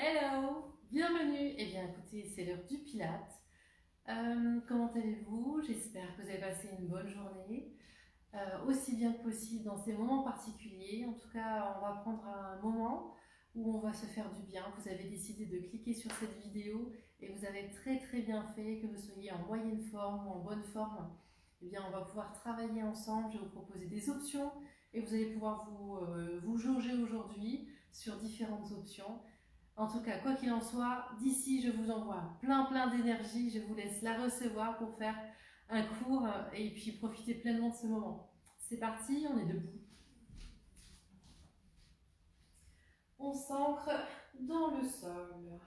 Hello, bienvenue. Eh bien, écoutez, c'est l'heure du Pilate. Comment allez-vous? J'espère que vous avez passé une bonne journée, aussi bien que possible dans ces moments particuliers. En tout cas, on va prendre un moment où on va se faire du bien. Vous avez décidé de cliquer sur cette vidéo et vous avez très bien fait, que vous soyez en moyenne forme ou en bonne forme. Eh bien, on va pouvoir travailler ensemble. Je vais vous proposer des options et vous allez pouvoir vous jauger aujourd'hui sur différentes options. En tout cas, quoi qu'il en soit, d'ici, je vous envoie plein d'énergie. Je vous laisse la recevoir pour faire un cours et puis profiter pleinement de ce moment. C'est parti, on est debout. On s'ancre dans le sol.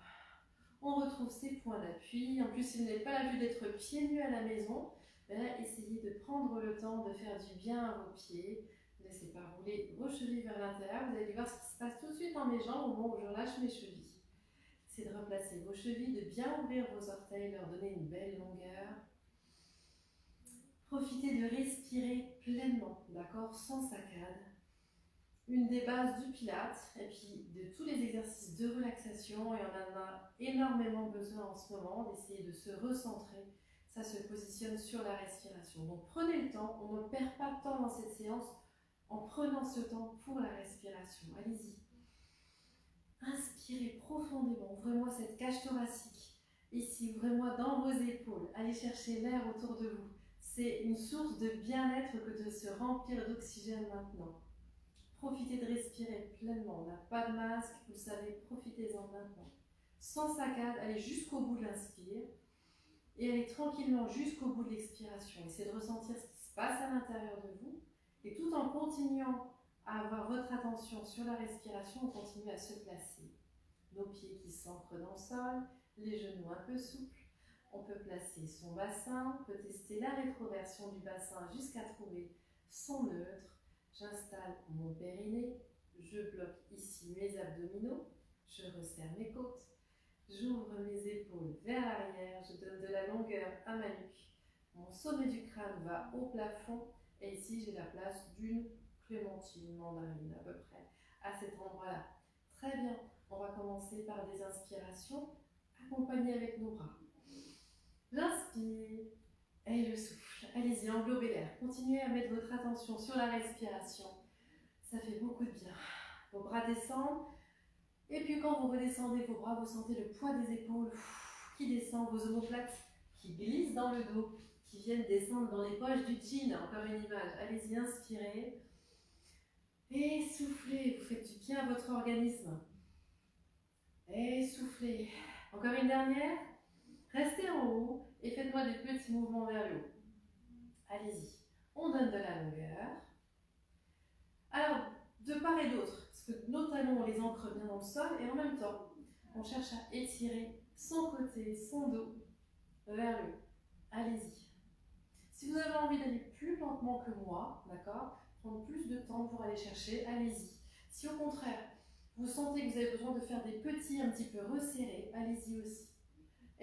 On retrouve ses points d'appui. En plus, si vous n'avez pas la vue d'être pieds nus à la maison, essayez de prendre le temps de faire du bien à vos pieds. Ne laissez pas rouler vos chevilles vers l'intérieur. Vous allez voir ce qui se passe tout de suite dans mes jambes au moment où je relâche mes chevilles. C'est de replacer vos chevilles, de bien ouvrir vos orteils, leur donner une belle longueur. Profitez de respirer pleinement, d'accord, sans saccade. Une des bases du Pilate et puis de tous les exercices de relaxation, et on en a énormément besoin en ce moment, d'essayer de se recentrer. Ça se positionne sur la respiration. Donc prenez le temps, on ne perd pas de temps dans cette séance en prenant ce temps pour la respiration. Allez-y. Inspirez profondément, ouvrez-moi cette cage thoracique. Ici, ouvrez-moi dans vos épaules. Allez chercher l'air autour de vous. C'est une source de bien-être que de se remplir d'oxygène maintenant. Profitez de respirer pleinement. On n'a pas de masque, vous savez, profitez-en maintenant. Sans saccade, allez jusqu'au bout de l'inspire et allez tranquillement jusqu'au bout de l'expiration. Essayez de ressentir ce qui se passe à l'intérieur de vous et tout en continuant à avoir votre attention sur la respiration, on continue à se placer. Nos pieds qui s'ancrent dans le sol, les genoux un peu souples. On peut placer son bassin, on peut tester la rétroversion du bassin jusqu'à trouver son neutre. J'installe mon périnée, je bloque ici mes abdominaux, je resserre mes côtes, j'ouvre mes épaules vers l'arrière, je donne de la longueur à ma nuque. Mon sommet du crâne va au plafond et ici j'ai la place d'une clémentine, mandarine à peu près, à cet endroit-là. Très bien, on va commencer par des inspirations accompagnées avec nos bras. J'inspire et je souffle. Allez-y, englobez l'air. Continuez à mettre votre attention sur la respiration. Ça fait beaucoup de bien. Vos bras descendent. Et puis quand vous redescendez vos bras, vous sentez le poids des épaules qui descend, vos omoplates qui glissent dans le dos, qui viennent descendre dans les poches du jean. Encore une image. Allez-y, inspirez. Et soufflez. Vous faites du bien à votre organisme. Et soufflez. Encore une dernière. Restez en haut et faites-moi des petits mouvements vers le haut. Allez-y. On donne de la longueur. Alors, de part et d'autre, parce que nos talons, on les ancre bien dans le sol et en même temps, on cherche à étirer son côté, son dos vers le haut. Allez-y. Si vous avez envie d'aller plus lentement que moi, d'accord, prendre plus de temps pour aller chercher, allez-y. Si au contraire, vous sentez que vous avez besoin de faire des petits un petit peu resserrés, allez-y aussi.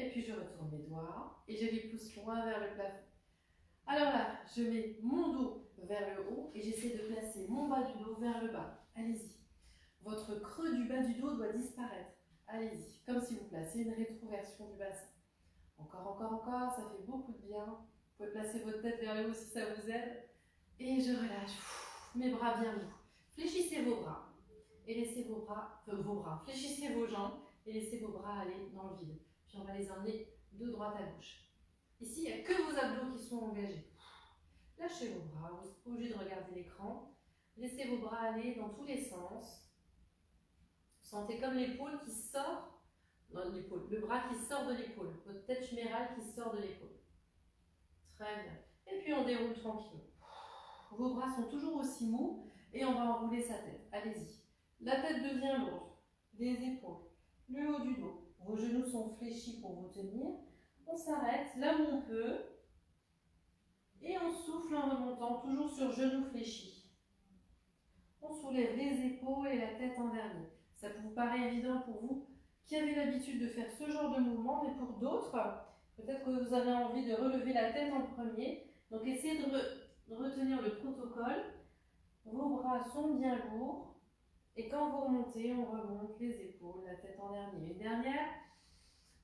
Et puis je retourne mes doigts et je les pousse loin vers le plafond. Alors là, je mets mon dos vers le haut et j'essaie de placer mon bas du dos vers le bas. Allez-y. Votre creux du bas du dos doit disparaître. Allez-y, comme si vous placez une rétroversion du bassin. Encore, ça fait beaucoup de bien. Vous pouvez placer votre tête vers le haut si ça vous aide. Et je relâche. Mes bras bien mous. Fléchissez vos bras et laissez fléchissez vos jambes et laissez vos bras aller dans le vide. Puis on va les emmener de droite à gauche. Ici, il n'y a que vos abdos qui sont engagés. Lâchez vos bras, vous n'êtes pas obligé de regarder l'écran. Laissez vos bras aller dans tous les sens. Sentez comme l'épaule qui sort, le bras qui sort de l'épaule, votre tête humérale qui sort de l'épaule. Très bien. Et puis on déroule tranquillement. Vos bras sont toujours aussi mous et on va enrouler sa tête. Allez-y. La tête devient lourde, les épaules, le haut du dos. Vos genoux sont fléchis pour vous tenir. On s'arrête là où on peut et on souffle en remontant, toujours sur genoux fléchis. On soulève les épaules et la tête en dernier. Ça vous paraît évident pour vous qui avez l'habitude de faire ce genre de mouvement, mais pour d'autres, peut-être que vous avez envie de relever la tête en premier. Donc essayez de retenir le protocole. Vos bras sont bien lourds et quand vous remontez, on remonte les épaules, la tête en avant-dernier, mais une dernière.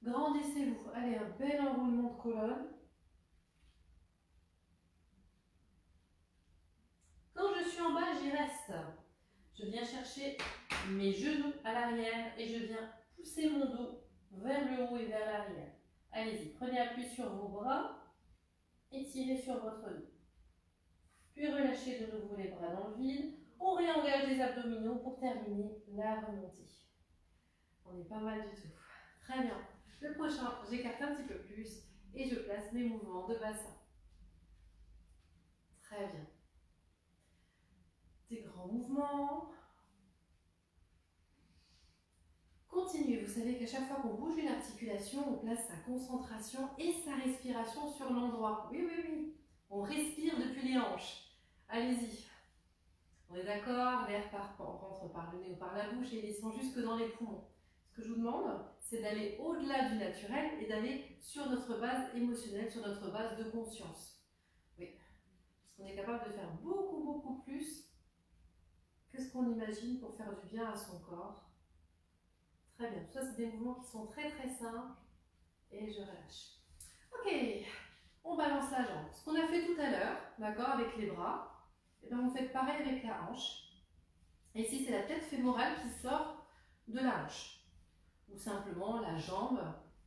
Grandissez-vous. Allez, un bel enroulement de colonne. Quand je suis en bas, j'y reste. Je viens chercher mes genoux à l'arrière et je viens pousser mon dos vers le haut et vers l'arrière. Allez-y, prenez appui sur vos bras et tirez sur votre dos. Puis relâchez de nouveau les bras dans le vide. On réengage les abdominaux pour terminer la remontée. On est pas mal du tout. Très bien. Le prochain, j'écarte un petit peu plus et je place mes mouvements de bassin. Très bien. Des grands mouvements. Continuez. Vous savez qu'à chaque fois qu'on bouge une articulation, on place sa concentration et sa respiration sur l'endroit. Oui, oui, oui. On respire depuis les hanches. Allez-y. On est d'accord, l'air rentre par le nez ou par la bouche et descend jusque dans les poumons. Ce que je vous demande, c'est d'aller au-delà du naturel et d'aller sur notre base émotionnelle, sur notre base de conscience. Oui, parce qu'on est capable de faire beaucoup, beaucoup plus que ce qu'on imagine pour faire du bien à son corps. Très bien, tout ça c'est des mouvements qui sont très très simples et je relâche. Ok, on balance la jambe. Ce qu'on a fait tout à l'heure, d'accord, avec les bras, et bien vous faites pareil avec la hanche. Et ici c'est la tête fémorale qui sort de la hanche. Ou simplement la jambe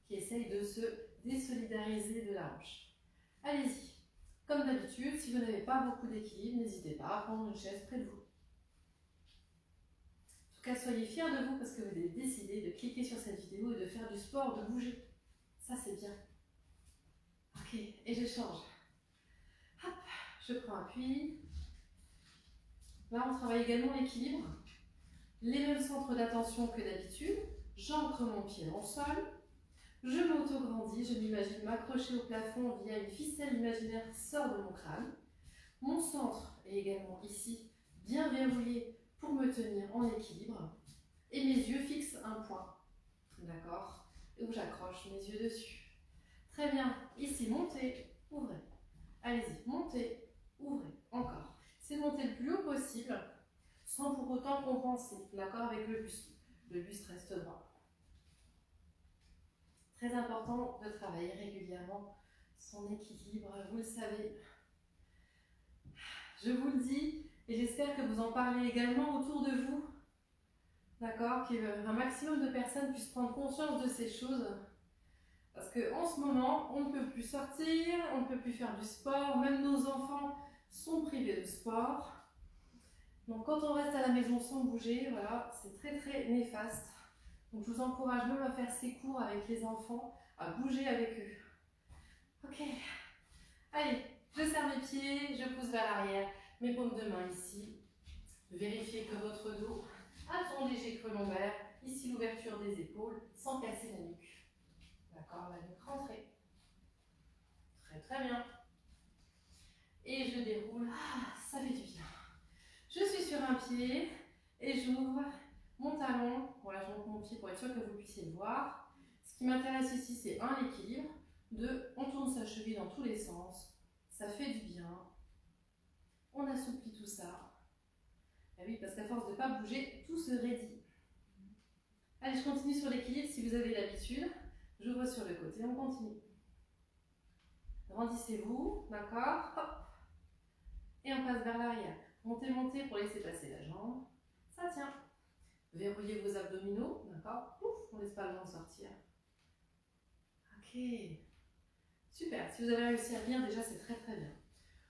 qui essaye de se désolidariser de la hanche. Allez-y. Comme d'habitude, si vous n'avez pas beaucoup d'équilibre, n'hésitez pas à prendre une chaise près de vous. En tout cas, soyez fiers de vous parce que vous avez décidé de cliquer sur cette vidéo et de faire du sport, de bouger. Ça, c'est bien. Ok, et je change. Hop, je prends appui. Là, on travaille également l'équilibre. Les mêmes centres d'attention que d'habitude. J'ancre mon pied dans le sol. Je m'auto-grandis, je m'imagine m'accrocher au plafond via une ficelle imaginaire qui sort de mon crâne. Mon centre est également ici, bien verrouillé pour me tenir en équilibre. Et mes yeux fixent un point, d'accord, où j'accroche mes yeux dessus. Très bien, ici, montez, ouvrez. Allez-y, montez, ouvrez, encore. C'est monter le plus haut possible, sans pour autant compenser, d'accord, avec le buste. Le buste reste droit. Très important de travailler régulièrement son équilibre, vous le savez. Je vous le dis et j'espère que vous en parlez également autour de vous. D'accord, qu'un maximum de personnes puissent prendre conscience de ces choses. Parce qu'en ce moment, on ne peut plus sortir, on ne peut plus faire du sport, même nos enfants sont privés de sport. Donc quand on reste à la maison sans bouger, voilà, c'est très très néfaste. Donc je vous encourage même à faire ces cours avec les enfants, à bouger avec eux. Ok, allez, je serre mes pieds, je pousse vers l'arrière, mes paumes de main ici. Vérifiez que votre dos a son léger creux lombaire, ici l'ouverture des épaules, sans casser la nuque. D'accord, la nuque rentrée. Très très bien. Et je déroule, ça fait du bien. Je suis sur un pied et j'ouvre mon talon. Voilà, je monte mon pied pour être sûr que vous puissiez le voir. Ce qui m'intéresse ici, c'est un, l'équilibre. 2, on tourne sa cheville dans tous les sens. Ça fait du bien. On assouplit tout ça. Et oui, parce qu'à force de ne pas bouger, tout se raidit. Allez, je continue sur l'équilibre si vous avez l'habitude. J'ouvre sur le côté, on continue. Grandissez-vous, d'accord, hop. Et on passe vers l'arrière. Montez, montez pour laisser passer la jambe. Ça tient. Verrouillez vos abdominaux, d'accord. Ouf, on laisse pas le vent sortir. Ok. Super, si vous avez réussi à venir, déjà c'est très très bien.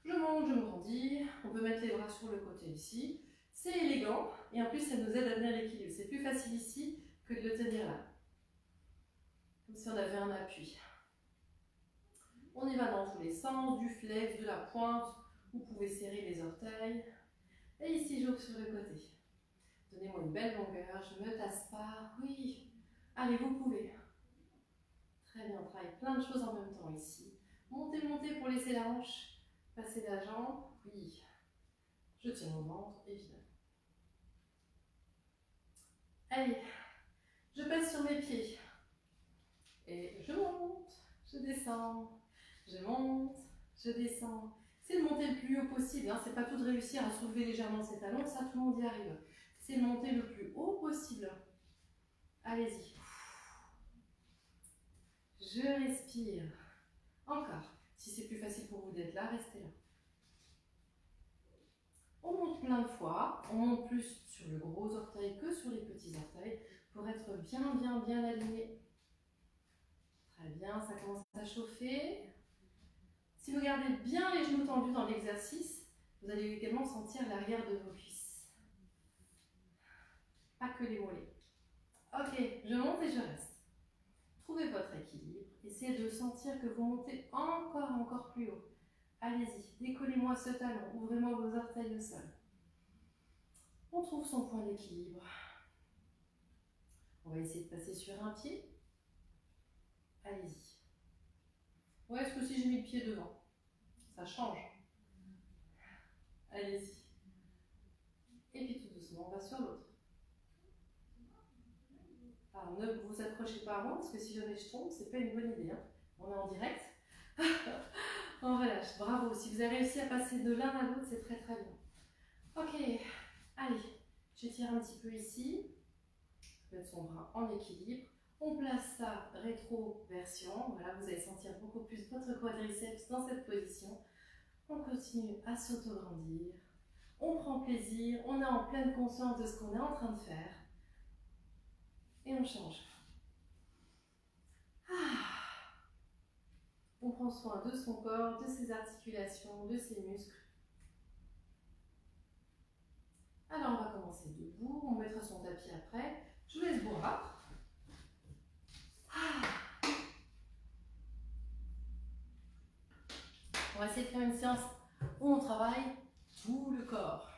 Je monte, je me grandis. On peut mettre les bras sur le côté ici. C'est élégant et en plus ça nous aide à tenir l'équilibre. C'est plus facile ici que de le tenir là. Comme si on avait un appui. On y va dans tous les sens, du flex, de la pointe. Vous pouvez serrer les orteils. Et ici, j'ouvre sur le côté. Donnez-moi une belle longueur, je ne me tasse pas. Oui, allez, vous pouvez. Très bien, on travaille plein de choses en même temps ici. Montez, montez pour laisser la hanche, passer la jambe. Oui, je tiens mon ventre, évidemment. Allez, je passe sur mes pieds. Et je monte, je descends, je monte, je descends. C'est de monter le plus haut possible, hein. C'est pas tout de réussir à soulever légèrement ses talons, ça tout le monde y arrive. C'est de monter le plus haut possible. Allez-y. Je respire. Encore. Si c'est plus facile pour vous d'être là, restez là. On monte plein de fois. On monte plus sur le gros orteil que sur les petits orteils pour être bien aligné. Très bien, ça commence à chauffer. Si vous gardez bien les genoux tendus dans l'exercice, vous allez également sentir l'arrière de vos cuisses. Pas que les mollets. Ok, je monte et je reste. Trouvez votre équilibre. Essayez de sentir que vous montez encore plus haut. Allez-y, décollez-moi ce talon, ouvrez-moi vos orteils au sol. On trouve son point d'équilibre. On va essayer de passer sur un pied. Allez-y. Ouais, est-ce que si j'ai mis le pied devant, ça change. Allez-y. Et puis tout doucement, on va sur l'autre. Alors ne vous accrochez pas à moi, parce que si jamais je tombe, c'est pas une bonne idée. Hein. On est en direct. On relâche. Bravo. Si vous avez réussi à passer de l'un à l'autre, c'est très bien. Ok. Allez. J'étire un petit peu ici. Mettre son bras en équilibre. On place ça rétroversion. Voilà, vous allez sentir beaucoup plus votre quadriceps dans cette position. On continue à s'autograndir. On prend plaisir. On est en pleine conscience de ce qu'on est en train de faire. Et on change. On prend soin de son corps, de ses articulations, de ses muscles. Alors on va commencer debout, on mettra son tapis après. Je vous laisse vous rabattre. On va essayer de faire une séance où on travaille tout le corps.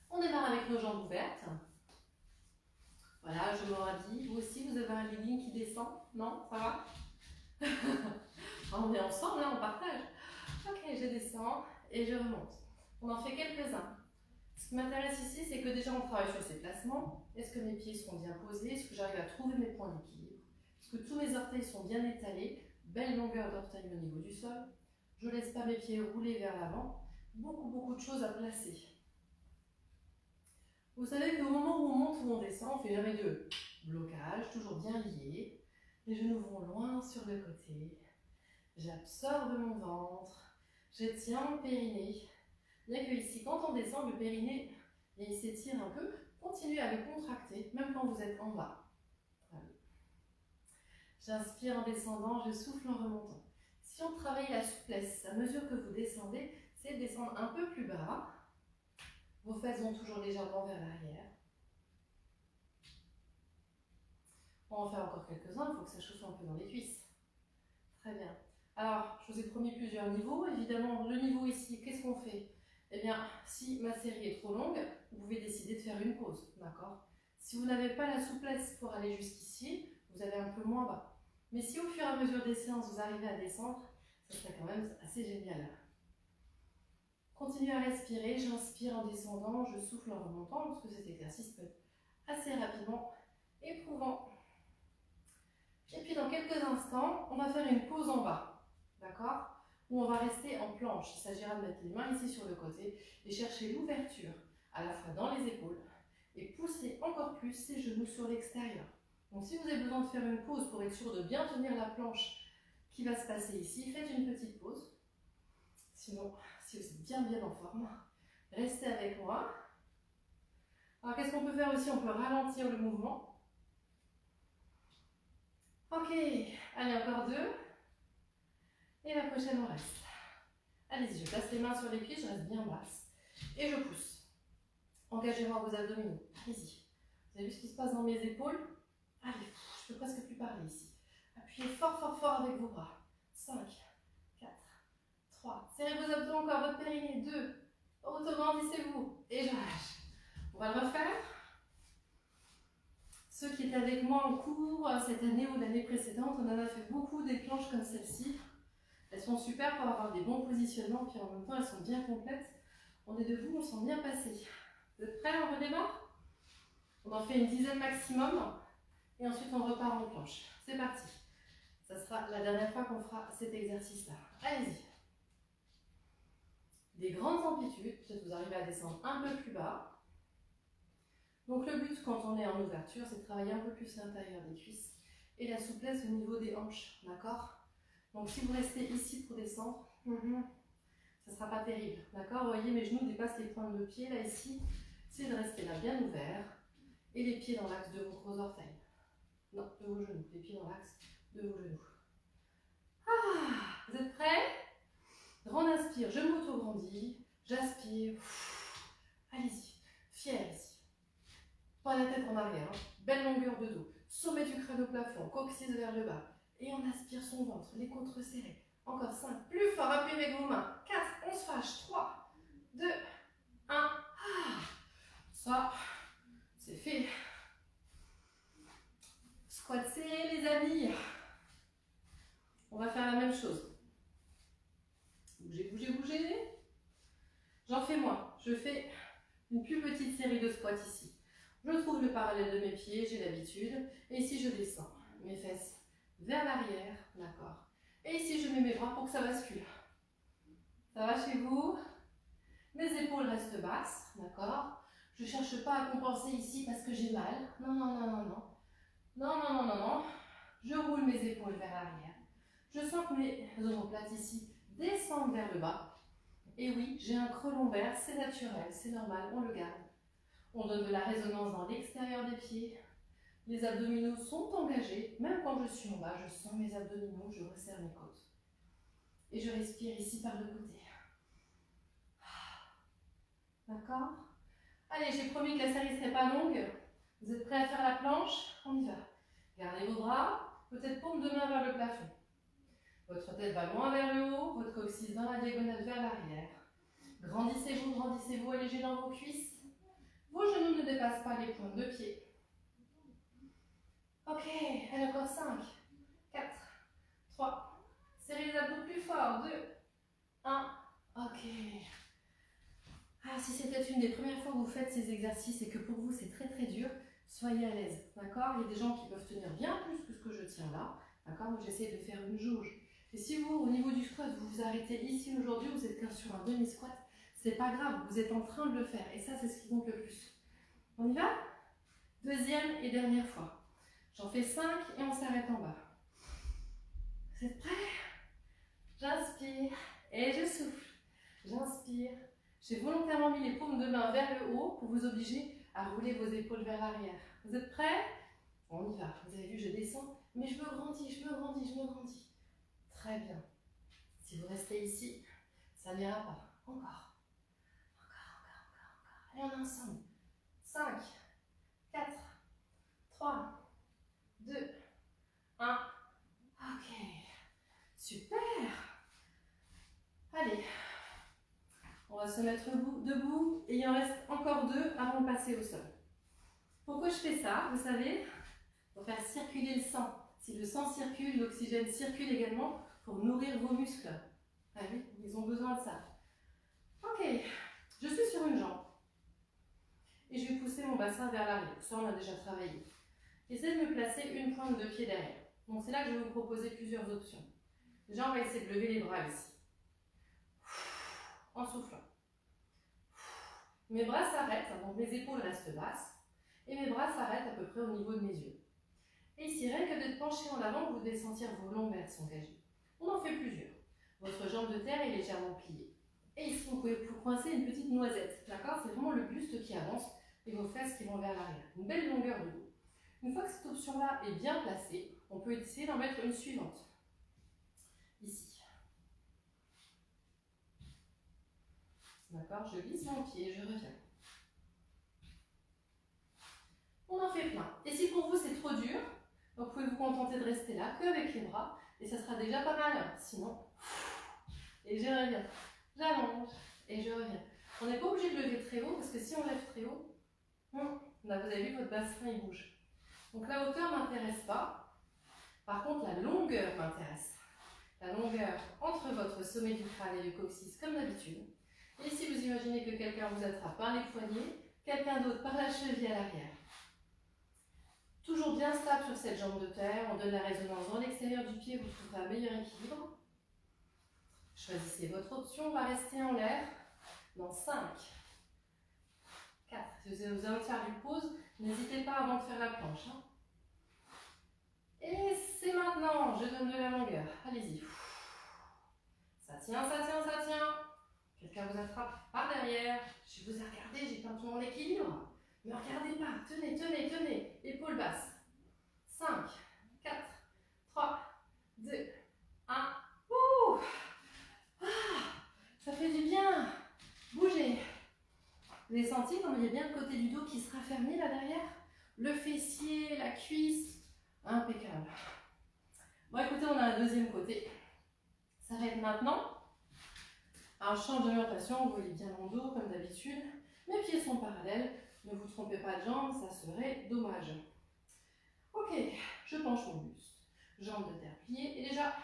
On démarre avec nos jambes ouvertes. Voilà, je me radis. Vous aussi, vous avez un legging qui descend? Non? Ça va? On est ensemble, là, on partage. Ok, je descends et je remonte. On en fait quelques-uns. Ce qui m'intéresse ici, c'est que déjà on travaille sur ces placements. Est-ce que mes pieds sont bien posés? Est-ce que j'arrive à trouver mes points d'équilibre? Est-ce que tous mes orteils sont bien étalés? Belle longueur d'orteil au niveau du sol. Je ne laisse pas mes pieds rouler vers l'avant. Beaucoup de choses à placer. Vous savez qu'au moment où on monte ou on descend, on ne fait jamais de blocage, toujours bien lié. Les genoux vont loin sur le côté. J'absorbe mon ventre. Je tiens mon périnée. Bien que ici, quand on descend, le périnée, il s'étire un peu. Continuez à le contracter, même quand vous êtes en bas. Voilà. J'inspire en descendant, je souffle en remontant. Si on travaille la souplesse, à mesure que vous descendez, c'est de descendre un peu plus bas. Vos fesses vont toujours légèrement vers l'arrière. On va en faire encore quelques-uns, il faut que ça chauffe un peu dans les cuisses. Très bien. Alors, je vous ai promis plusieurs niveaux. Évidemment, le niveau ici, qu'est-ce qu'on fait? Eh bien, si ma série est trop longue, vous pouvez décider de faire une pause, d'accord? Si vous n'avez pas la souplesse pour aller jusqu'ici, vous allez un peu moins bas. Mais si au fur et à mesure des séances, vous arrivez à descendre, ça serait quand même assez génial. Continuez à respirer, j'inspire en descendant, je souffle en remontant, parce que cet exercice peut être assez rapidement éprouvant. Et puis dans quelques instants, on va faire une pause en bas, d'accord? Où on va rester en planche. Il s'agira de mettre les mains ici sur le côté et chercher l'ouverture, à la fois dans les épaules, et pousser encore plus ses genoux sur l'extérieur. Donc si vous avez besoin de faire une pause pour être sûr de bien tenir la planche qui va se passer ici, faites une petite pause. Sinon, si vous êtes bien en forme, restez avec moi. Alors qu'est-ce qu'on peut faire aussi? On peut ralentir le mouvement. Ok, allez, encore deux. Et la prochaine, on reste. Allez-y, je place les mains sur les pieds, je reste bien basse. Et je pousse. Engagez-moi vos abdominaux. Allez-y. Vous avez vu ce qui se passe dans mes épaules? Allez, je peux presque plus parler ici. Appuyez fort avec vos bras. 5, 4, 3. Serrez vos abdos encore, votre périnée. 2. Autograndissez-vous. Et je relâche. On va le refaire. Ceux qui étaient avec moi en cours cette année ou l'année précédente, on en a fait beaucoup des planches comme celle-ci. Elles sont super pour avoir des bons positionnements, puis en même temps elles sont bien complètes. On est debout, on sent bien passer. Vous êtes prêts? On redémarre? On en fait une dizaine maximum et ensuite on repart en planche. C'est parti. Ça sera la dernière fois qu'on fera cet exercice-là. Allez-y. Des grandes amplitudes, peut-être vous arrivez à descendre un peu plus bas. Donc le but quand on est en ouverture, c'est de travailler un peu plus l'intérieur des cuisses et la souplesse au niveau des hanches, d'accord? Donc si vous restez ici pour descendre, ça ne sera pas terrible, d'accord? Vous voyez, mes genoux dépassent les pointes de pied, là, ici. C'est de rester là, bien ouvert, et les pieds dans l'axe de vos gros orteils. Non, de vos genoux, les pieds dans l'axe de vos genoux. Ah, vous êtes prêts? Grande inspire, je m'auto-grandis, j'aspire, allez-y, fier ici. Pas la tête en arrière, hein. Belle longueur de dos, sommet du crâne au plafond, coccyx vers le bas. Et on aspire son ventre, les côtes resserrées. Encore 5, plus fort, appuyez avec vos mains. 4, on se fâche, 3, 2, 1. Ah, ça, c'est fait. Squattez les amis. On va faire la même chose. Bougez, bougez, bougez. J'en fais moins. Je fais une plus petite série de squats ici. Je trouve le parallèle de mes pieds, j'ai l'habitude. Et ici, je descends mes fesses vers l'arrière, d'accord. Et ici, je mets mes bras pour que ça bascule. Ça va chez vous? Mes épaules restent basses, d'accord. Je ne cherche pas à compenser ici parce que j'ai mal. Non, non, non, non, non. Non, non, non, non, non. Je roule mes épaules vers l'arrière. Je sens que mes omoplates ici descendent vers le bas. Et oui, j'ai un creux lombaire, c'est naturel, c'est normal, on le garde. On donne de la résonance dans l'extérieur des pieds. Les abdominaux sont engagés. Même quand je suis en bas, je sens mes abdominaux, je resserre mes côtes. Et je respire ici par le côté. D'accord? Allez, j'ai promis que la série ne serait pas longue. Vous êtes prêts à faire la planche? On y va. Gardez vos bras, peut-être paume de main vers le plafond. Votre tête va loin vers le haut, votre coccyx dans la diagonale vers l'arrière. Grandissez-vous, allégez dans vos cuisses. Vos genoux ne dépassent pas les pointes de pied. Ok, allez, encore 5, 4, 3. Serrez les abdos plus fort. 2, 1. Ok. Ah, si c'était une des premières fois que vous faites ces exercices et que pour vous c'est très très dur, soyez à l'aise, d'accord? Il y a des gens qui peuvent tenir bien plus que ce que je tiens là, d'accord? Donc j'essaie de faire une jauge. Et si vous, au niveau du squat, vous vous arrêtez ici aujourd'hui, vous êtes sur un demi-squat, c'est pas grave, vous êtes en train de le faire. Et ça, c'est ce qui compte le plus. On y va? Deuxième et dernière fois. J'en fais 5 et on s'arrête en bas. Vous êtes prêts? J'inspire et je souffle. J'inspire. J'ai volontairement mis les paumes de main vers le haut pour vous obliger à rouler vos épaules vers l'arrière. Vous êtes prêts? On y va. Vous avez vu, je descends, mais je me grandis, je me grandis, je me grandis. Très bien. Si vous restez ici, ça n'ira pas. Encore. Allez, on est ensemble. 5, 4, 3, 2, 1. Ok. Super. Allez. On va se mettre debout et il en reste encore 2 avant de passer au sol. Pourquoi je fais ça? Vous savez, pour faire circuler le sang. Si le sang circule, l'oxygène circule également pour nourrir vos muscles. Ah oui, ils ont besoin de ça. Ok, je suis sur une jambe. Et je vais pousser mon bassin vers l'arrière. Ça, on a déjà travaillé. J'essaie de me placer une pointe de pied derrière. Donc c'est là que je vais vous proposer plusieurs options. Déjà, on va essayer de lever les bras ici. En soufflant. Mes bras s'arrêtent, donc mes épaules restent basses. Et mes bras s'arrêtent à peu près au niveau de mes yeux. Et ici, rien que d'être penché en avant, vous devez sentir vos lombaires s'engager. On en fait plusieurs. Votre jambe de terre est légèrement pliée. Et ici, vous pouvez coincer une petite noisette. D'accord? C'est vraiment le buste qui avance et vos fesses qui vont vers l'arrière. Une belle longueur de dos. Une fois que cette option-là est bien placée, on peut essayer d'en mettre une suivante. Ici. D'accord? Je glisse mon pied et je reviens. On en fait plein. Et si pour vous c'est trop dur, vous pouvez vous contenter de rester là, qu'avec les bras, et ça sera déjà pas mal. Sinon, et je reviens. J'allonge, et je reviens. On n'est pas obligé de lever très haut, parce que si on lève très haut, là, vous avez vu, votre bassin il bouge. Donc la hauteur ne m'intéresse pas. Par contre, la longueur m'intéresse. La longueur entre votre sommet du crâne et du coccyx, comme d'habitude. Et si vous imaginez que quelqu'un vous attrape par les poignets, quelqu'un d'autre par la cheville à l'arrière. Toujours bien stable sur cette jambe de terre, on donne la résonance dans l'extérieur du pied, vous trouverez un meilleur équilibre. Choisissez votre option, on va rester en l'air dans 5, 4. Si vous avez envie de faire du pause, n'hésitez pas avant de faire la planche. Et maintenant, je donne de la longueur. Allez-y. Ça tient, ça tient, ça tient. Quelqu'un vous attrape par derrière. Je vous ai regardé, j'ai perdu mon équilibre. Ne regardez pas. Tenez, tenez, tenez. Épaules basses. 5, 4, 3, 2, 1. Ouh. Ça fait du bien. Bougez. Vous avez senti comme il y a bien le côté du dos qui sera fermé là derrière? Le fessier, la cuisse. Impeccable. Bon, écoutez, on a un deuxième côté. Ça va être maintenant un change d'orientation. Vous voyez bien mon dos comme d'habitude. Mes pieds sont parallèles. Ne vous trompez pas de jambes, ça serait dommage. Ok, je penche mon buste. Jambes de terre pliées. Et déjà,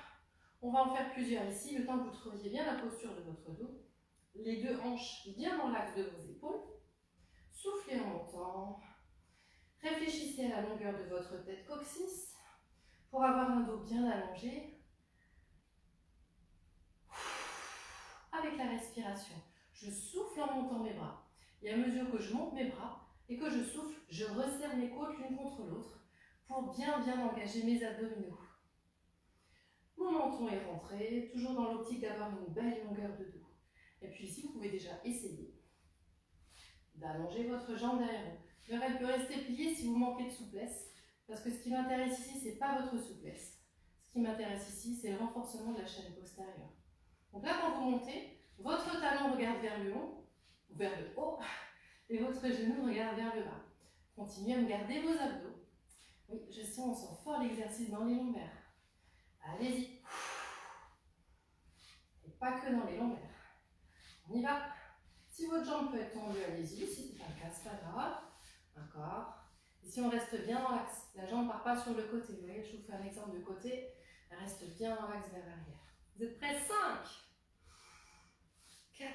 on va en faire plusieurs ici, le temps que vous trouviez bien la posture de votre dos. Les deux hanches bien dans l'axe de vos épaules. Soufflez en montant. Réfléchissez à la longueur de votre tête coccyx pour avoir un dos bien allongé. Avec la respiration, je souffle en montant mes bras. Et à mesure que je monte mes bras et que je souffle, je resserre mes côtes l'une contre l'autre pour bien engager mes abdominaux. Mon menton est rentré, toujours dans l'optique d'avoir une belle longueur de dos. Et puis ici, vous pouvez déjà essayer d'allonger votre jambe derrière vous. D'ailleurs, elle peut rester pliée si vous manquez de souplesse, parce que ce qui m'intéresse ici, ce n'est pas votre souplesse. Ce qui m'intéresse ici, c'est le renforcement de la chaîne postérieure. Donc là, quand vous montez, votre talon regarde vers le haut, ou vers le haut, et votre genou regarde vers le bas. Continuez à me garder vos abdos. Oui, je sens, on sent fort l'exercice dans les lombaires. Allez-y. Et pas que dans les lombaires. On y va. Si votre jambe peut être tendue, allez-y. Si ce n'est pas le cas, c'est pas grave. Encore. Et si on reste bien dans l'axe, la jambe ne part pas sur le côté. Vous voyez, je vous fais un exemple de côté. Elle reste bien dans l'axe vers l'arrière. Vous êtes prêts? 5, 4,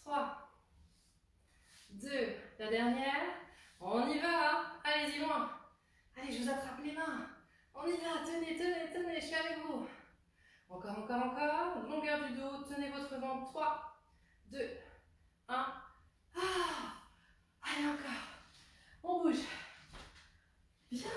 3, 2, la dernière. On y va. Allez-y loin. Allez, je vous attrape les mains. On y va. Tenez, tenez, tenez. Je suis avec vous. Encore, encore, encore. Longueur du dos. Tenez votre ventre. 3, 2, 1. Ah. Allez, encore. On bouge. Bien.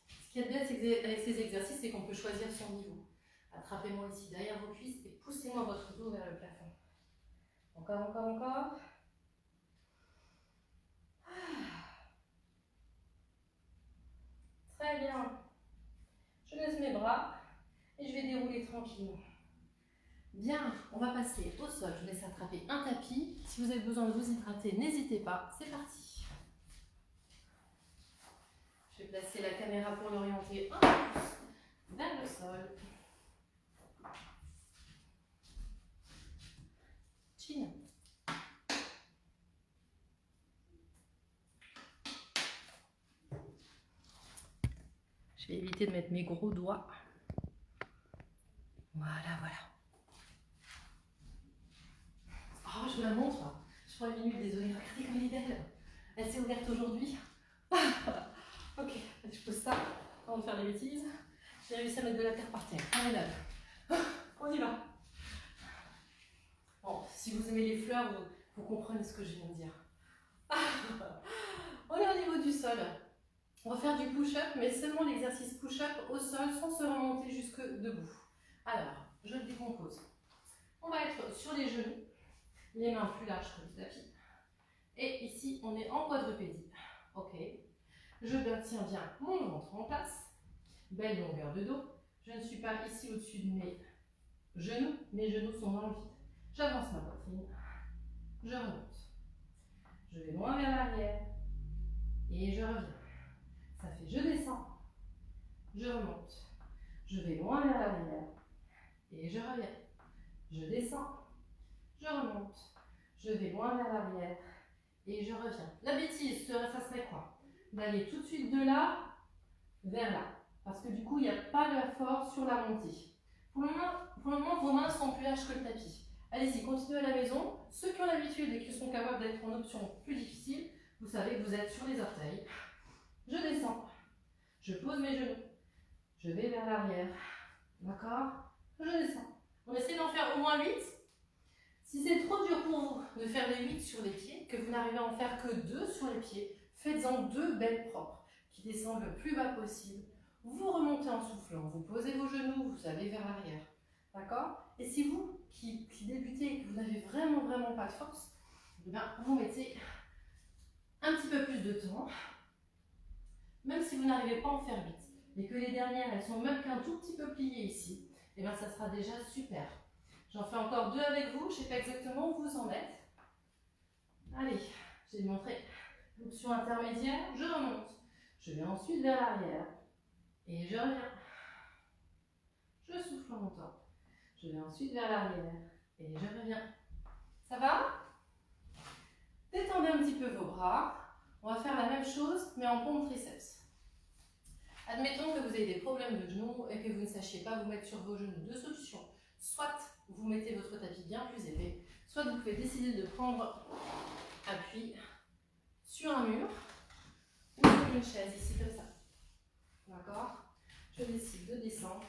Ce qui est bien avec ces exercices, c'est qu'on peut choisir son niveau. Attrapez-moi ici derrière vos cuisses et poussez-moi votre dos vers le plafond. Encore, encore, encore. Très bien. Je laisse mes bras et je vais dérouler tranquillement. Bien, on va passer au sol. Je vous laisse attraper un tapis. Si vous avez besoin de vous hydrater, n'hésitez pas. C'est parti. Je vais placer la caméra pour l'orienter un peu plus vers le sol. Chin. Je vais éviter de mettre mes gros doigts. Voilà, voilà. Oh, je vous la montre. Je prends une minute, désolée. Regardez comme elle est belle. Elle s'est ouverte aujourd'hui. Ok, je pose ça avant de faire des bêtises. J'ai réussi à mettre de la terre par terre. On y va. Bon, si vous aimez les fleurs, vous comprenez ce que je viens de dire. On est au niveau du sol. On va faire du push-up, mais seulement l'exercice push-up au sol sans se remonter jusque debout. Alors, je le décompose. On va être sur les genoux, les mains plus larges que le tapis. Et ici, on est en quadrupédie. Ok. Je maintiens bien mon ventre en place. Belle longueur de dos. Je ne suis pas ici au-dessus de mes genoux. Mes genoux sont dans le vide. J'avance ma poitrine. Je remonte. Je vais loin vers l'arrière. Et je reviens. Ça fait je descends. Je remonte. Je vais loin vers l'arrière. Et je reviens. Je descends. Je remonte. Je vais loin vers l'arrière. Et je reviens. La bêtise, ça serait quoi? D'aller tout de suite de là vers là. Parce que du coup, il n'y a pas de force sur la montée. Pour le moment, vos mains sont plus larges que le tapis. Allez-y, continuez à la maison. Ceux qui ont l'habitude et qui sont capables d'être en option plus difficile, vous savez que vous êtes sur les orteils. Je descends. Je pose mes genoux. Je vais vers l'arrière. D'accord? Je descends. On essaie d'en faire au moins 8. Si c'est trop dur pour vous de faire les 8 sur les pieds, que vous n'arrivez à en faire que 2 sur les pieds, Faites-en 2 belles propres qui descendent le plus bas possible. Vous remontez en soufflant, vous posez vos genoux, vous allez vers l'arrière. D'accord? Et si vous qui débutez et que vous n'avez vraiment pas de force, eh bien, vous mettez un petit peu plus de temps, même si vous n'arrivez pas à en faire vite, mais que les dernières, elles sont même qu'un tout petit peu pliées ici, et bien ça sera déjà super. J'en fais encore 2 avec vous, je ne sais pas exactement où vous en êtes. Allez, je vais vous montrer l'option intermédiaire, je remonte. Je vais ensuite vers l'arrière, et je reviens. Je souffle en montant. Je vais ensuite vers l'arrière, et je reviens. Ça va? Détendez un petit peu vos bras. On va faire la même chose, mais en pompe triceps. Admettons que vous ayez des problèmes de genoux et que vous ne sachiez pas vous mettre sur vos genoux. 2 solutions. Soit vous mettez votre tapis bien plus épais, soit vous pouvez décider de prendre appui sur un mur ou sur une chaise, ici comme ça. D'accord? Je décide de descendre.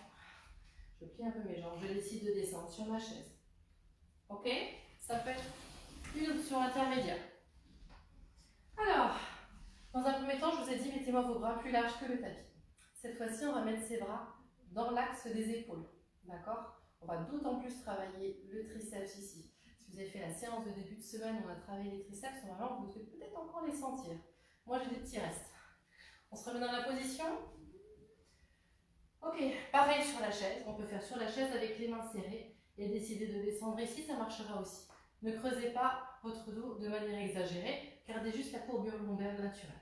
Je plie un peu mes jambes. Je décide de descendre sur ma chaise. Ok? Ça peut être une option intermédiaire. Alors, dans un premier temps, je vous ai dit, mettez-moi vos bras plus larges que le tapis. Cette fois-ci, on va mettre ses bras dans l'axe des épaules. D'accord? On va d'autant plus travailler le triceps ici. Si vous avez fait la séance de début de semaine, on a travaillé les triceps, normalement, vous devez peut-être encore les sentir. Moi, j'ai des petits restes. On se remet dans la position. Ok, pareil sur la chaise. On peut faire sur la chaise avec les mains serrées et décider de descendre ici, ça marchera aussi. Ne creusez pas votre dos de manière exagérée, gardez juste la courbure lombaire naturelle.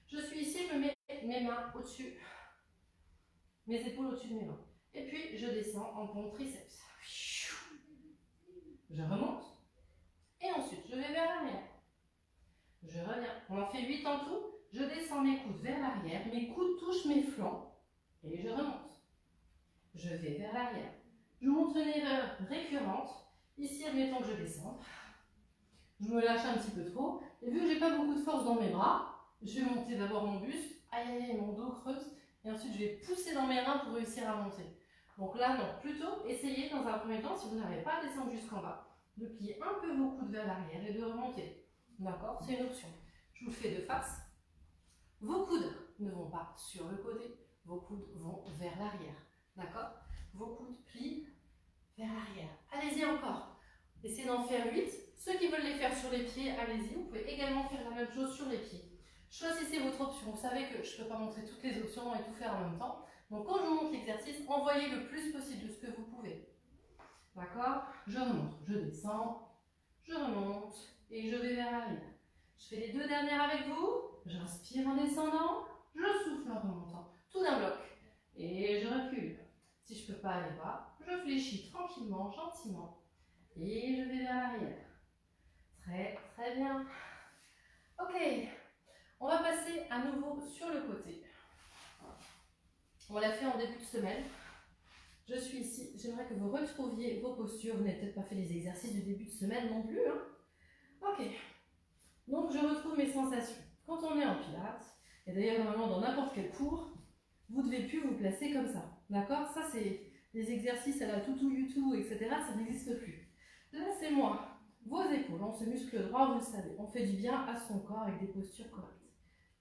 Je suis ici, je mets mes mains au-dessus, mes épaules au-dessus de mes mains. Et puis, je descends en pompe triceps. Je remonte. Et ensuite, je vais vers l'arrière. Je reviens. On en fait 8 en tout. Je descends mes coudes vers l'arrière. Mes coudes touchent mes flancs. Et je remonte. Je vais vers l'arrière. Je vous montre une erreur récurrente. Ici, admettons que je descends. Je me lâche un petit peu trop. Et vu que j'ai pas beaucoup de force dans mes bras, je vais monter d'abord mon buste. Aïe, aïe, aïe, mon dos creuse. Et ensuite, je vais pousser dans mes reins pour réussir à monter. Donc là, non. Plutôt, essayez dans un premier temps, si vous n'arrivez pas à descendre jusqu'en bas, de plier un peu vos coudes vers l'arrière et de remonter. D'accord? C'est une option. Je vous le fais de face. Vos coudes ne vont pas sur le côté. Vos coudes vont vers l'arrière. D'accord? Vos coudes plient vers l'arrière. Allez-y encore. Essayez d'en faire 8. Ceux qui veulent les faire sur les pieds, allez-y. Vous pouvez également faire la même chose sur les pieds. Choisissez votre option. Vous savez que je ne peux pas montrer toutes les options et tout faire en même temps. Donc quand je vous montre l'exercice, envoyez le plus possible de ce que vous pouvez. D'accord? Je remonte, je descends, je remonte et je vais vers l'arrière. Je fais les 2 dernières avec vous. J'inspire en descendant, je souffle en remontant. Tout d'un bloc. Et je recule. Si je ne peux pas aller bas, je fléchis tranquillement, gentiment. Et je vais vers l'arrière. Très bien. Ok. On va passer à nouveau sur le côté. On l'a fait en début de semaine. Je suis ici. J'aimerais que vous retrouviez vos postures. Vous n'avez peut-être pas fait les exercices du début de semaine non plus. Hein? Ok. Donc, je retrouve mes sensations. Quand on est en pilates, et d'ailleurs, normalement, dans n'importe quel cours, vous ne devez plus vous placer comme ça. D'accord? Ça, c'est des exercices à la toutou, youtou, etc. Ça n'existe plus. Là, c'est moi. Vos épaules, on se muscle droit, vous le savez. On fait du bien à son corps avec des postures correctes.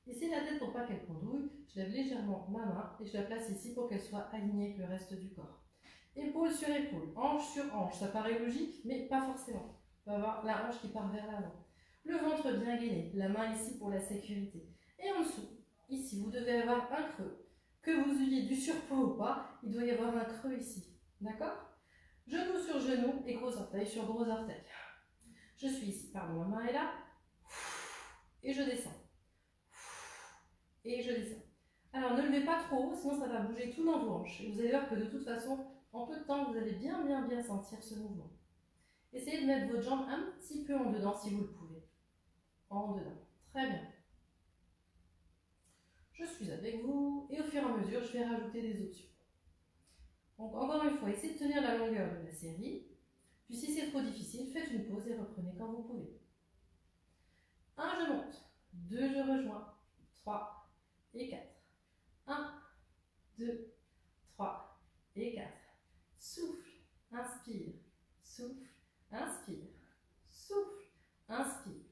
Ici, la tête, pour pas qu'elle pendouille, je lève légèrement ma main et je la place ici pour qu'elle soit alignée avec le reste du corps. Épaule sur épaule, hanche sur hanche. Ça paraît logique, mais pas forcément. On va avoir la hanche qui part vers l'avant. Le ventre bien gainé, la main ici pour la sécurité. Et en dessous, ici, vous devez avoir un creux. Que vous ayez du surpoids ou pas, il doit y avoir un creux ici. D'accord? Genou sur genou et gros orteil sur gros orteil. Je suis ici, pardon, ma main est là. Et je descends. Et je descends. Alors ne levez pas trop haut, sinon ça va bouger tout dans vos hanches. Et vous allez voir que de toute façon, en peu de temps, vous allez bien sentir ce mouvement. Essayez de mettre votre jambe un petit peu en dedans si vous le pouvez. En dedans. Très bien. Je suis avec vous et au fur et à mesure, je vais rajouter des options. Donc encore une fois, essayez de tenir la longueur de la série. Puis si c'est trop difficile, faites une pause et reprenez quand vous pouvez. 1, je monte. 2, je rejoins. 3 et 4. 1, 2, 3 et 4. Souffle, inspire, souffle, inspire, souffle, inspire,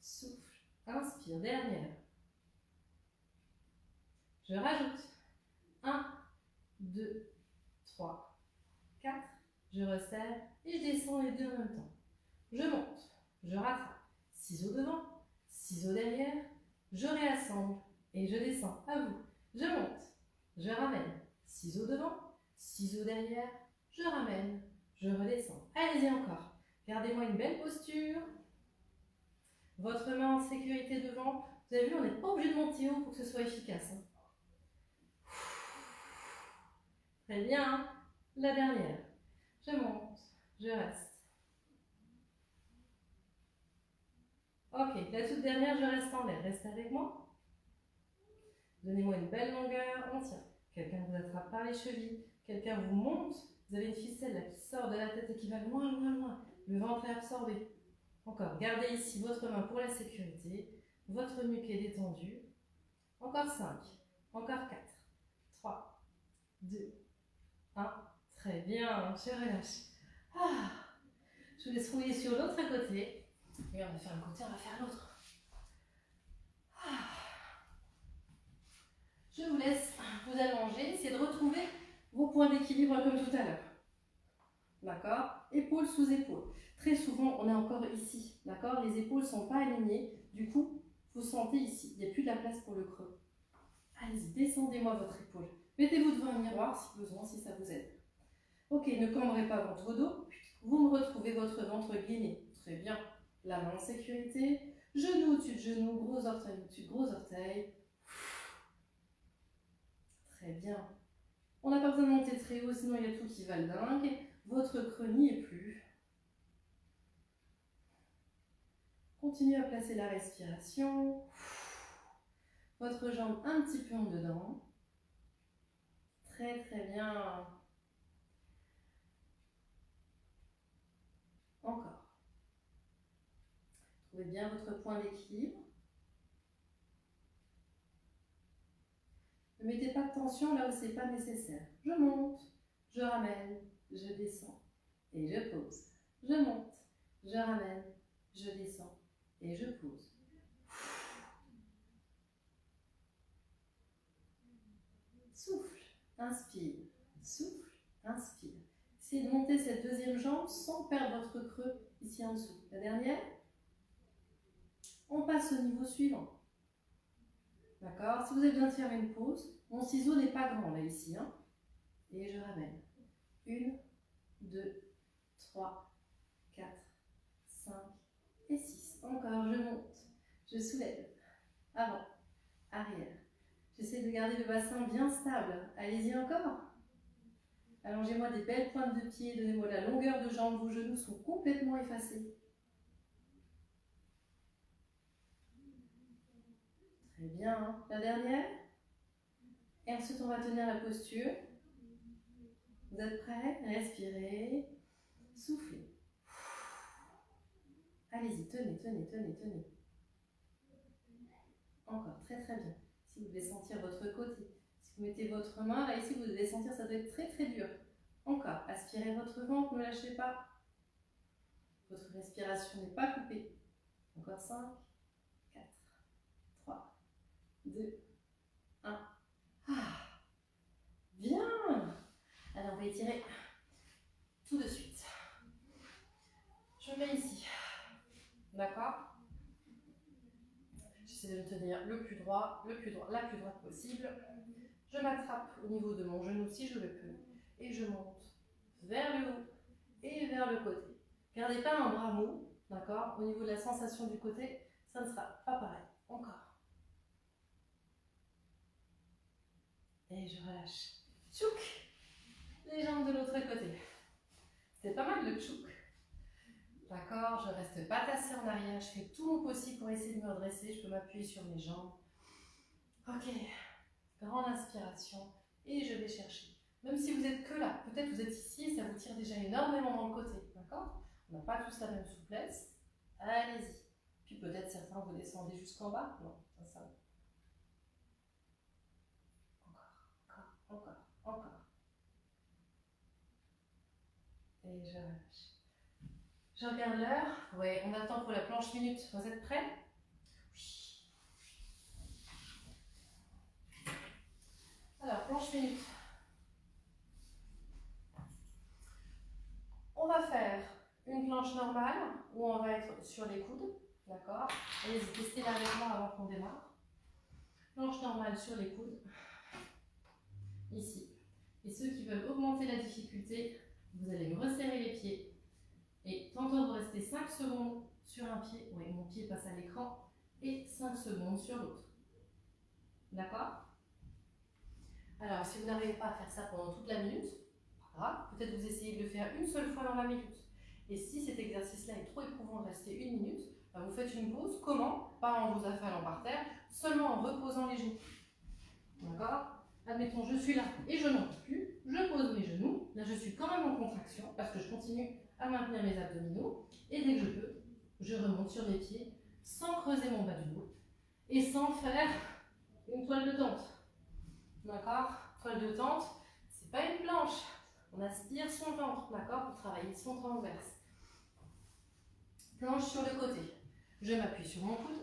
souffle, inspire. Dernière. Je rajoute. 1, 2, 3, 4. Je resserre et je descends les deux en même temps. Je monte, je rattrape. Ciseaux devant, ciseaux derrière. Je réassemble et je descends. À vous. Je monte, je ramène. Ciseaux devant, ciseaux derrière. Je ramène, je redescends. Allez-y encore. Gardez-moi une belle posture. Votre main en sécurité devant. Vous avez vu, on n'est pas obligé de monter haut pour que ce soit efficace. Très bien. La dernière. Je monte, je reste. Ok, la toute dernière, je reste en l'air. Restez avec moi. Donnez-moi une belle longueur. On tient. Quelqu'un vous attrape par les chevilles. Quelqu'un vous monte. Vous avez une ficelle là, qui sort de la tête et qui va loin, loin, loin. Le ventre est absorbé. Encore, gardez ici votre main pour la sécurité. Votre nuque est détendue. Encore 5. Encore 4. 3. 2. 1. Très bien. Je relâche. Ah. Je vous laisse rouler sur l'autre côté. Et on va faire un côté, on va faire l'autre. Ah. Je vous laisse vous allonger. Essayez de retrouver vos points d'équilibre comme tout à l'heure. D'accord? Épaule sous épaule. Très souvent, on est encore ici. D'accord? Les épaules ne sont pas alignées. Du coup, vous sentez ici. Il n'y a plus de la place pour le creux. Allez-y, descendez-moi votre épaule. Mettez-vous devant un miroir si besoin, si ça vous aide. Ok, ne cambrez pas votre dos. Vous me retrouvez votre ventre gainé. Très bien. La main en sécurité. Genou au-dessus de genou. Gros orteil au-dessus de gros orteil. Très bien. On n'a pas besoin de monter très haut, sinon il y a tout qui va le dingue. Votre creux n'y est plus. Continuez à placer la respiration. Votre jambe un petit peu en dedans. Très très bien. Encore. Trouvez bien votre point d'équilibre. Ne mettez pas de tension là où ce n'est pas nécessaire. Je monte, je ramène, je descends et je pose. Je monte, je ramène, je descends et je pose. Souffle, inspire, souffle, inspire. Essayez de monter cette deuxième jambe sans perdre votre creux ici en dessous. La dernière. On passe au niveau suivant. D'accord? Si vous avez besoin de faire une pause, mon ciseau n'est pas grand là ici. Hein, et je ramène. 1, 2, 3, 4, 5 et 6. Encore, je monte, je soulève. Avant, arrière. J'essaie de garder le bassin bien stable. Allez-y encore. Allongez-moi des belles pointes de pied. Donnez-moi la longueur de jambe. Vos genoux sont complètement effacés. Très bien. Hein. La dernière. Et ensuite, on va tenir la posture. Vous êtes prêts? Respirez. Soufflez. Allez-y, tenez, tenez, tenez, tenez. Encore, très très bien. Si vous devez sentir votre côté, si vous mettez votre main, là ici, vous devez sentir, ça doit être très très dur. Encore, aspirez votre ventre, ne lâchez pas. Votre respiration n'est pas coupée. Encore 5, 4, 3, 2, 1. Ah, bien. Alors, on va étirer tout de suite. Je mets ici. D'accord? J'essaie de me tenir le plus droit, la plus droite possible. Je m'attrape au niveau de mon genou si je le peux. Et je monte vers le haut et vers le côté. Gardez pas un bras mou, d'accord? Au niveau de la sensation du côté, ça ne sera pas pareil. Encore. Et je relâche. Tchouk! Les jambes de l'autre côté. C'est pas mal le tchouk. D'accord? Je reste pas tassée en arrière. Je fais tout mon possible pour essayer de me redresser. Je peux m'appuyer sur mes jambes. Ok. Grande inspiration. Et je vais chercher. Même si vous êtes que là, peut-être vous êtes ici et ça vous tire déjà énormément dans le côté. D'accord? On n'a pas tous la même souplesse. Allez-y. Puis peut-être certains vous descendez jusqu'en bas. Non, ça. Encore. Et je relâche. Je regarde l'heure. Oui, on attend pour la planche minute. Vous êtes prêts? Oui. planche minute. On va faire une planche normale où on va être sur les coudes. D'accord? Allez-y, testez-la avec moi avant qu'on démarre. Planche normale sur les coudes. Ici. Et ceux qui veulent augmenter la difficulté, vous allez me resserrer les pieds. Et tantôt vous restez 5 secondes sur un pied. Oui, mon pied passe à l'écran. Et 5 secondes sur l'autre. D'accord? Alors, si vous n'arrivez pas à faire ça pendant toute la minute, pas grave, peut-être vous essayez de le faire une seule fois dans la minute. Et si cet exercice-là est trop éprouvant de rester une minute, vous faites une pause. Comment? Pas en vous affalant par terre, seulement en reposant les genoux. D'accord? Admettons, je suis là et je n'en peux plus. Je pose mes genoux. Là, je suis quand même en contraction parce que je continue à maintenir mes abdominaux. Et dès que je peux, je remonte sur mes pieds sans creuser mon bas du dos et sans faire une toile de tente. D'accord? Toile de tente, c'est pas une planche. On aspire son ventre, d'accord? Pour travailler son transverse. Planche sur le côté. Je m'appuie sur mon coude.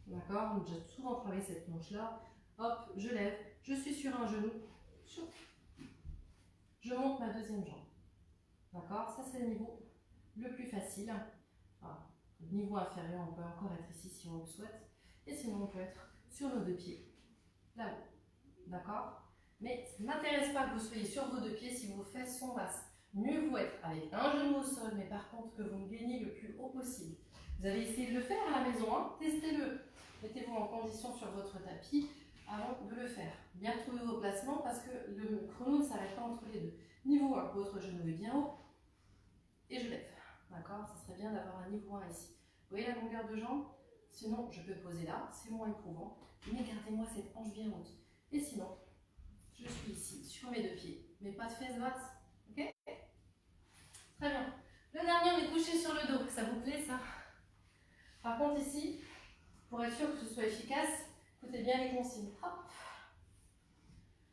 D'accord? On a déjà souvent travaillé cette planche-là. Hop, je lève. Je suis sur un genou. Je monte ma deuxième jambe. D'accord? Ça, c'est le niveau le plus facile. Voilà. Le niveau inférieur, on peut encore être ici si on le souhaite. Et sinon, on peut être sur nos deux pieds. Là-haut. D'accord? Mais ça ne m'intéresse pas que vous soyez sur vos deux pieds si vos fesses sont basses. Mieux vaut être avec un genou au sol, mais par contre que vous me gainiez le plus haut possible. Vous allez essayer de le faire à la maison, hein? Testez-le. Mettez-vous en condition sur votre tapis avant de le faire. Bien trouver vos placements parce que le chrono ne s'arrête pas entre les deux. Niveau 1, votre genou est bien haut et je lève. D'accord? Ça serait bien d'avoir un niveau 1 ici. Vous voyez la longueur de jambe? Sinon, je peux poser là, c'est moins éprouvant. Mais gardez-moi cette hanche bien haute. Et sinon, je suis ici, sur mes deux pieds, mais pas de fesses basses. Ok? Très bien. Le dernier, on est couché sur le dos. Ça vous plaît, ça? Par contre, ici, pour être sûr que ce soit efficace, écoutez bien les consignes. Hop.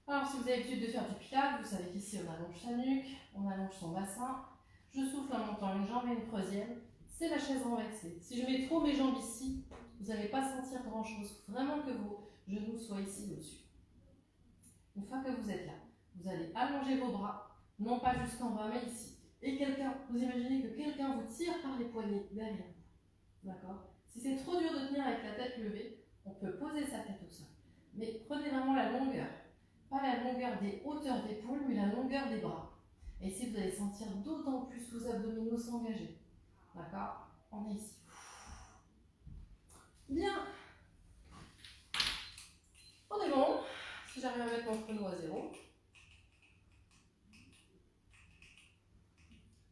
Alors, si vous avez l'habitude de faire du pilates, vous savez qu'ici, on allonge sa nuque, on allonge son bassin. Je souffle en montant une jambe et une troisième. C'est la chaise renversée. Si je mets trop mes jambes ici, vous n'allez pas sentir grand-chose. Vraiment que vos genoux soient ici au-dessus. Une fois que vous êtes là, vous allez allonger vos bras, non pas jusqu'en bas, mais ici. Et vous imaginez que quelqu'un vous tire par les poignets derrière vous. D'accord? Si c'est trop dur de tenir avec la tête levée, on peut poser sa tête au sol. Mais prenez vraiment la longueur. Pas la longueur des hauteurs d'épaules, mais la longueur des bras. Et ici, vous allez sentir d'autant plus vos abdominaux s'engager. D'accord? On est ici. Bien. On est bon. Si j'arrive à mettre mon chrono à 0.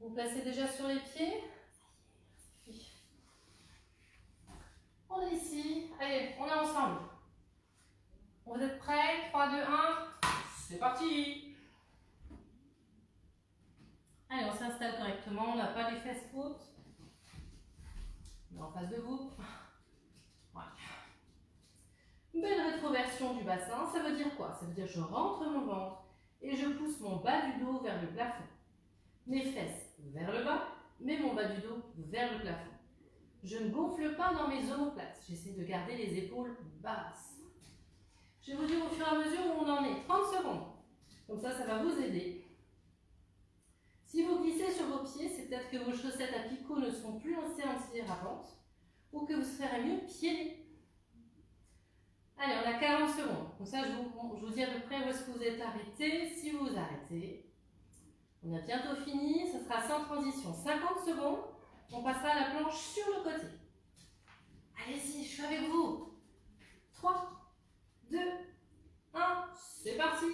Vous placez déjà sur les pieds. On est ici. Allez, on est ensemble. Vous êtes prêts? 3, 2, 1. C'est parti. Allez, on s'installe correctement. On n'a pas les fesses hautes. On est en face de vous. Voilà. Belle rétroversion du bassin. Ça veut dire quoi? Ça veut dire que je rentre mon ventre et je pousse mon bas du dos vers le plafond. Mes fesses vers le bas, mais mon bas du dos vers le plafond. Je ne gonfle pas dans mes omoplates. J'essaie de garder les épaules basses. Je vais vous dire au fur et à mesure où on en est. 30 secondes. Comme ça, ça va vous aider. Si vous glissez sur vos pieds, c'est peut-être que vos chaussettes à picots ne sont plus lancées antidérapantes ou que vous ferez mieux pieds nus. Allez, on a 40 secondes. Comme ça, je vous dis à peu près où est-ce que vous êtes arrêté. Si vous vous arrêtez, on a bientôt fini. Ce sera sans transition. 50 secondes. On passera à la planche sur le côté. Allez-y, je suis avec vous. 3, 2, 1, c'est parti.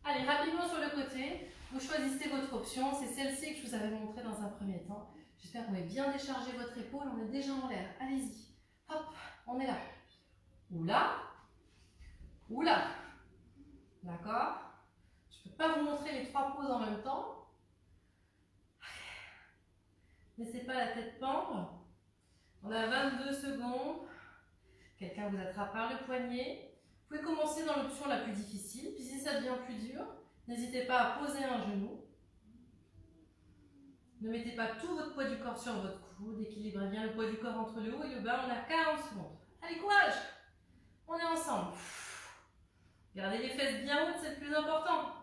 Allez, rapidement sur le côté. Vous choisissez votre option. C'est celle-ci que je vous avais montrée dans un premier temps. J'espère que vous avez bien déchargé votre épaule. On est déjà en l'air. Allez-y. Hop, on est là. Oula. Oula. D'accord? Je ne peux pas vous montrer les 3 poses en même temps. Laissez pas la tête pendre. On a 22 secondes. Quelqu'un vous attrape par le poignet. Vous pouvez commencer dans l'option la plus difficile. Puis si ça devient plus dur, n'hésitez pas à poser un genou. Ne mettez pas tout votre poids du corps sur votre coude. Équilibrez bien le poids du corps entre le haut et le bas. On a 40 secondes. Allez, courage! On est ensemble. Gardez les fesses bien hautes, c'est le plus important.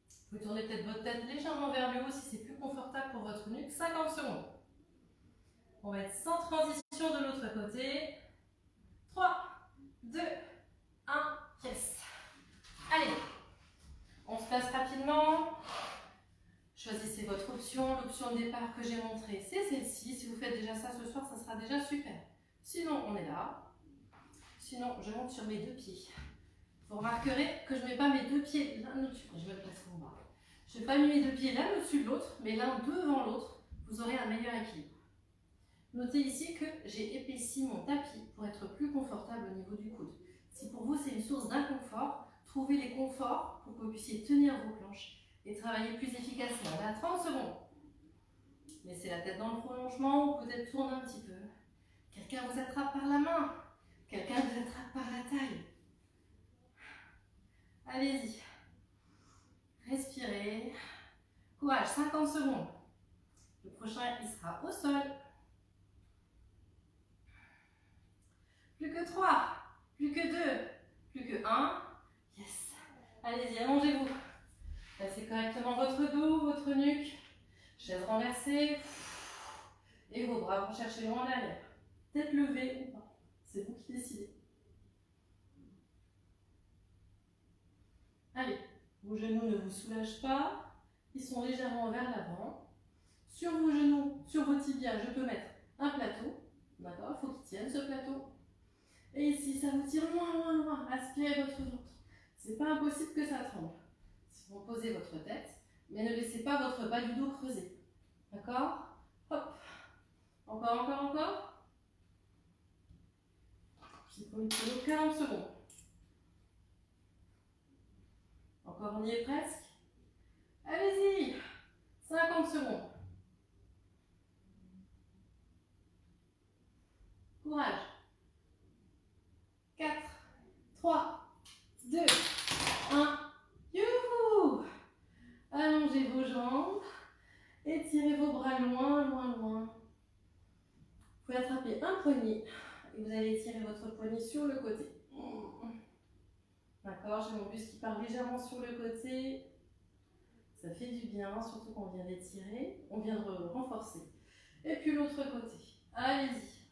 Vous pouvez tourner peut-être votre tête légèrement vers le haut si c'est plus confortable pour votre nuque. 50 secondes. On va être sans transition de l'autre côté. 3, 2, 1, yes. Allez, on se place rapidement. Choisissez votre option. L'option de départ que j'ai montrée, c'est celle-ci. Si vous faites déjà ça ce soir, ça sera déjà super. Sinon, on est là. Sinon, je monte sur mes deux pieds. Vous remarquerez que je ne mets pas mes deux pieds l'un au-dessus. Je me place en bas. Je n'ai pas mis mes deux pieds l'un au-dessus de l'autre, mais l'un devant l'autre. Vous aurez un meilleur équilibre. Notez ici que j'ai épaissi mon tapis pour être plus confortable au niveau du coude. Si pour vous c'est une source d'inconfort, trouvez les conforts pour que vous puissiez tenir vos planches et travailler plus efficacement. On est à 30 secondes. Laissez la tête dans le prolongement ou peut-être tourner un petit peu. Quelqu'un vous attrape par la main. Quelqu'un vous attrape par la taille. Allez-y. Respirez. Courage, 50 secondes. Le prochain, il sera au sol. Plus que 3, plus que 2, plus que 1. Yes. Allez-y, allongez-vous. Placez correctement votre dos, votre nuque. Chaise renversée. Et vos bras vont chercher loin derrière. Tête levée ou pas. C'est vous qui décidez. Allez, vos genoux ne vous soulagent pas. Ils sont légèrement vers l'avant. Sur vos genoux, sur vos tibias, je peux mettre un plateau. D'accord, il faut qu'il tienne ce plateau. Et ici, ça vous tire loin, loin, loin. Aspirez votre ventre. C'est pas impossible que ça tremble. Si vous posez votre tête, mais ne laissez pas votre bas du dos creuser. D'accord? Hop. Encore, encore, encore. J'ai pour une kilo 40 secondes. Encore, on y est presque. Allez-y. 50 secondes. Courage. 4, 3, 2, 1. Youhou! Allongez vos jambes. Étirez vos bras loin, loin, loin. Vous pouvez attraper un poignet et vous allez étirer votre poignet sur le côté. D'accord, j'ai mon buste qui part légèrement sur le côté. Ça fait du bien, surtout qu'on vient d'étirer. On vient de renforcer. Et puis l'autre côté. Allez-y.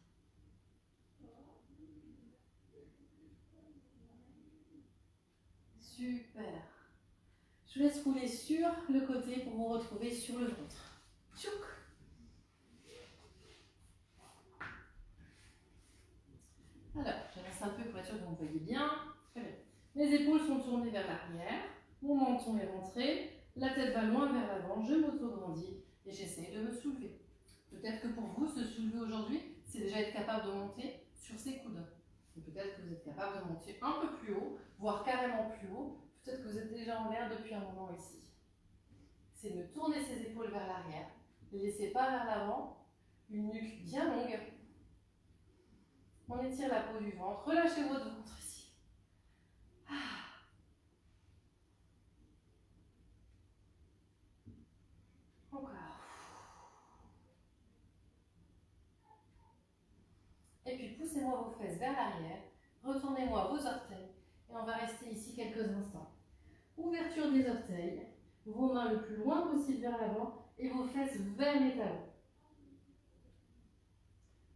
Super. Je vous laisse rouler sur le côté pour vous retrouver sur le ventre. Tchouk. Alors, j'avance un peu pour être sûr que vous me voyez bien. Très bien. Les épaules sont tournées vers l'arrière. Mon menton est rentré. La tête va loin vers l'avant. Je m'auto-grandis et j'essaie de me soulever. Peut-être que pour vous, se soulever aujourd'hui, c'est déjà être capable de monter sur ses coudes. Et peut-être que vous êtes capable de monter un peu plus haut, voire carrément plus haut. Peut-être que vous êtes déjà en l'air depuis un moment ici. C'est de tourner ses épaules vers l'arrière. Ne les laissez pas vers l'avant. Une nuque bien longue. On étire la peau du ventre. Relâchez votre ventre ici. Encore. Et puis poussez-moi vos fesses vers l'arrière. Retournez-moi vos orteils. Et on va rester ici quelques instants. Ouverture des orteils. Vos mains le plus loin possible vers l'avant. Et vos fesses vers les talons.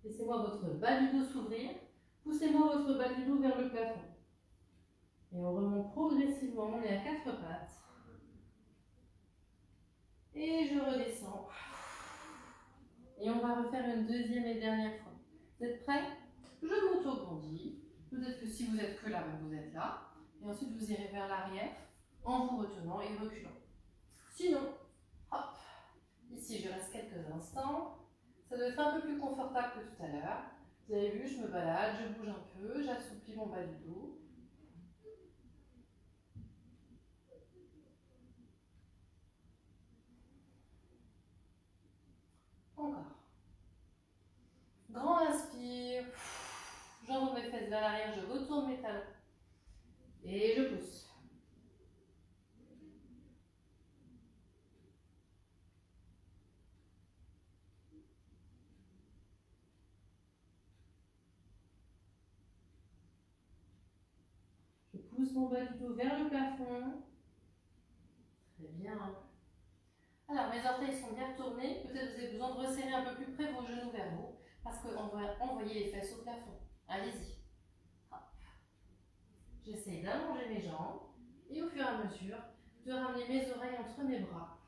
Laissez-moi votre bas du dos s'ouvrir. Poussez-moi votre bas du dos vers le plafond. Et on remonte progressivement. On est à 4 pattes. Et je redescends. Et on va refaire une deuxième et dernière fois. Vous êtes prêts? Je m'auto-grandis. Peut-être que si vous êtes que là, vous êtes là. Et ensuite, vous irez vers l'arrière en vous retenant et reculant. Sinon, hop, ici, je reste quelques instants. Ça doit être un peu plus confortable que tout à l'heure. Vous avez vu, je me balade, je bouge un peu, j'assouplis mon bas du dos. Encore. Grand inspire. J'enroule mes fesses vers l'arrière, je retourne mes talons. Et je pousse. pousse mon bas du dos vers le plafond. Très bien. Alors, mes orteils sont bien tournés. Peut-être vous avez besoin de resserrer un peu plus près vos genoux vers vous parce qu'on va envoyer les fesses au plafond. Allez-y. J'essaie d'allonger mes jambes et au fur et à mesure de ramener mes oreilles entre mes bras.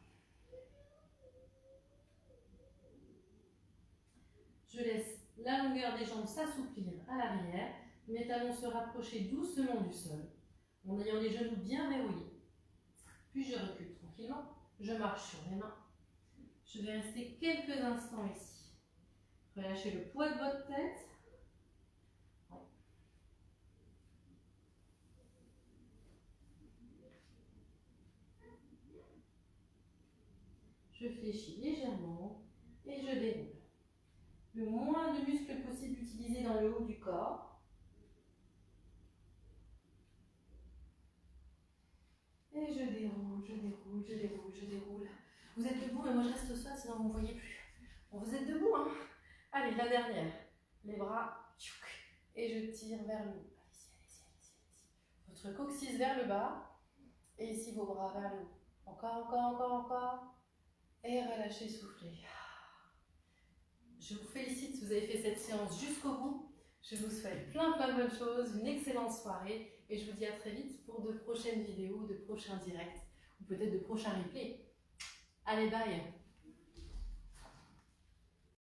Je laisse la longueur des jambes s'assouplir à l'arrière. Mes talons se rapprocher doucement du sol en ayant les genoux bien verrouillés. Puis je recule tranquillement. Je marche sur les mains. Je vais rester quelques instants ici. Relâchez le poids de votre tête. Je fléchis légèrement et je déroule. Le moins de muscles possible utilisés dans le haut du corps. Et je déroule, je déroule, je déroule, je déroule. Vous êtes debout, mais moi je reste au sol, sinon vous ne me voyez plus. Bon, vous êtes debout, hein? Allez, la dernière. Les bras, et je tire vers le haut. Allez-y, allez-y, allez-y. Votre coccyx vers le bas. Et ici, vos bras vers le haut. Encore, encore, encore, encore. Et relâchez, soufflez. Je vous félicite, vous avez fait cette séance jusqu'au bout. Je vous souhaite plein de bonnes choses, une excellente soirée. Et je vous dis à très vite pour de prochaines vidéos, de prochains directs, ou peut-être de prochains replays. Allez, bye!